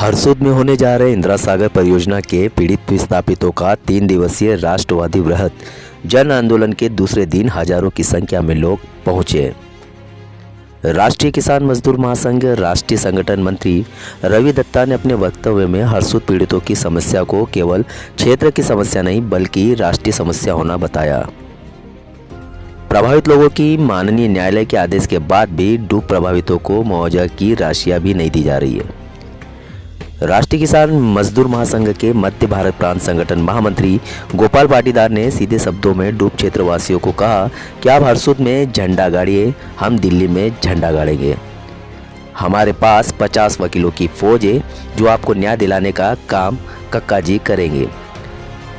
हरसूद में होने जा रहे इंदिरा सागर परियोजना के पीड़ित विस्थापितों का 3 दिवसीय राष्ट्रवादी वृहद जन आंदोलन के दूसरे दिन हजारों की संख्या में लोग पहुंचे। राष्ट्रीय किसान मजदूर महासंघ राष्ट्रीय संगठन मंत्री रवि दत्ता ने अपने वक्तव्य में हरसूद पीड़ितों की समस्या को केवल क्षेत्र की समस्या नहीं बल्कि राष्ट्रीय समस्या होना बताया। प्रभावित लोगों की माननीय न्यायालय के आदेश के बाद भी डूब प्रभावितों को मुआवजा की राशियां भी नहीं दी जा रही है। राष्ट्रीय किसान मजदूर महासंघ के मध्य भारत प्रांत संगठन महामंत्री गोपाल पाटीदार ने सीधे शब्दों में डूब क्षेत्र वासियों को कहा कि आप हरसूद में झंडा गाड़िए, हम दिल्ली में झंडा गाड़ेंगे। हमारे पास 50 वकीलों की फौज है जो आपको न्याय दिलाने का काम कक्का जी करेंगे।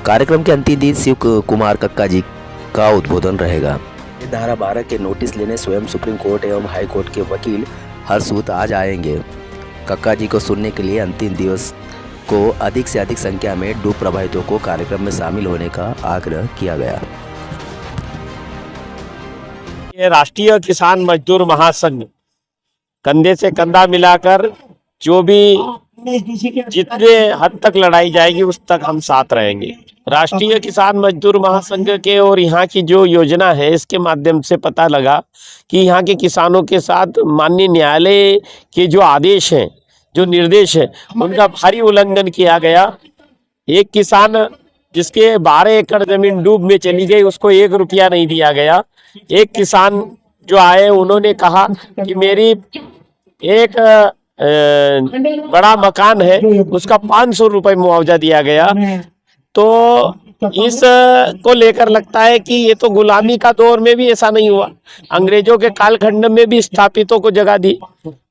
कार्यक्रम के अंतिम दिन शिव कुमार कक्का जी का उद्बोधन रहेगा। धारा 12 के नोटिस लेने स्वयं सुप्रीम कोर्ट एवं हाई कोर्ट के वकील हरसूद आज आएंगे। कक्का जी को सुनने के लिए अंतिम दिवस को अधिक से अधिक संख्या में डूब प्रभावितों को कार्यक्रम में शामिल होने का आग्रह किया गया। ये राष्ट्रीय किसान मजदूर महासंघ कंधे से कंधा मिलाकर जो भी जितने हद तक लड़ाई जाएगी उस तक हम साथ रहेंगे। राष्ट्रीय किसान मजदूर महासंघ के और यहाँ की जो योजना है इसके माध्यम से पता लगा कि यहाँ के किसानों के साथ माननीय न्यायालय के जो आदेश हैं, जो निर्देश है, उनका भारी उल्लंघन किया गया। एक किसान जिसके 12 एकड़ जमीन डूब में चली गई उसको 1 रुपया नहीं दिया गया। एक किसान जो आए उन्होंने कहा कि मेरी एक बड़ा मकान है उसका 500 रुपये मुआवजा दिया गया। तो इस को लेकर लगता है कि ये तो गुलामी का दौर में भी ऐसा नहीं हुआ, अंग्रेजों के कालखंड में भी स्थापितों को जगह दी,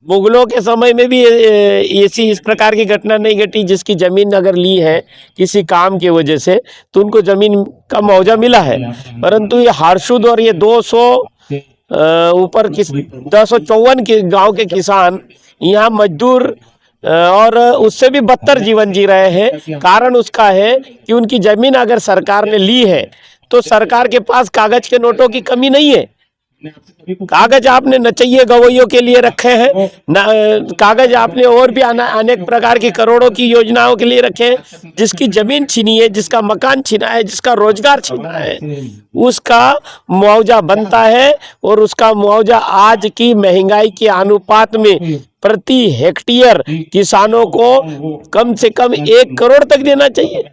मुगलों के समय में भी ऐसी इस प्रकार की घटना नहीं घटी। जिसकी जमीन अगर ली है किसी काम की वजह से तो उनको जमीन का मुआवजा मिला है। परंतु ये हरसूद और ये 200 ऊपर 254 के गांव के किसान यहाँ मजदूर और उससे भी बदतर जीवन जी रहे हैं। कारण उसका है कि उनकी जमीन अगर सरकार ने ली है तो सरकार के पास कागज के नोटों की कमी नहीं है। कागज आपने नचैये गवैयों के लिए रखे हैं, कागज आपने और भी अनेक प्रकार की करोड़ों की योजनाओं के लिए रखे हैं। जिसकी जमीन छीनी है, जिसका मकान छीना है, जिसका रोजगार छीना है, उसका मुआवजा बनता है। और उसका मुआवजा आज की महंगाई के अनुपात में प्रति हेक्टेयर किसानों को कम से कम 1 करोड़ तक देना चाहिए।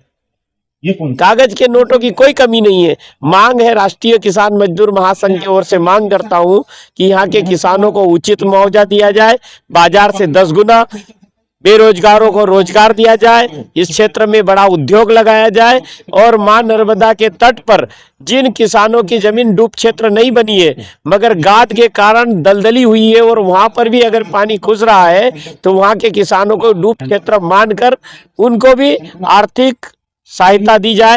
कागज के नोटों की कोई कमी नहीं है। मांग है, राष्ट्रीय किसान मजदूर महासंघ की ओर से मांग करता हूं कि यहाँ के किसानों को उचित मुआवजा दिया जाए, बाजार से 10 गुना, बेरोजगारों को रोजगार दिया जाए, इस क्षेत्र में बड़ा उद्योग लगाया जाए। और मां नर्मदा के तट पर जिन किसानों की जमीन डूब क्षेत्र नहीं बनी है मगर गाद के कारण दलदली हुई है और वहां पर भी अगर पानी घुस रहा है तो वहां के किसानों को डूब क्षेत्र मानकर उनको भी आर्थिक सहायता दी जाए।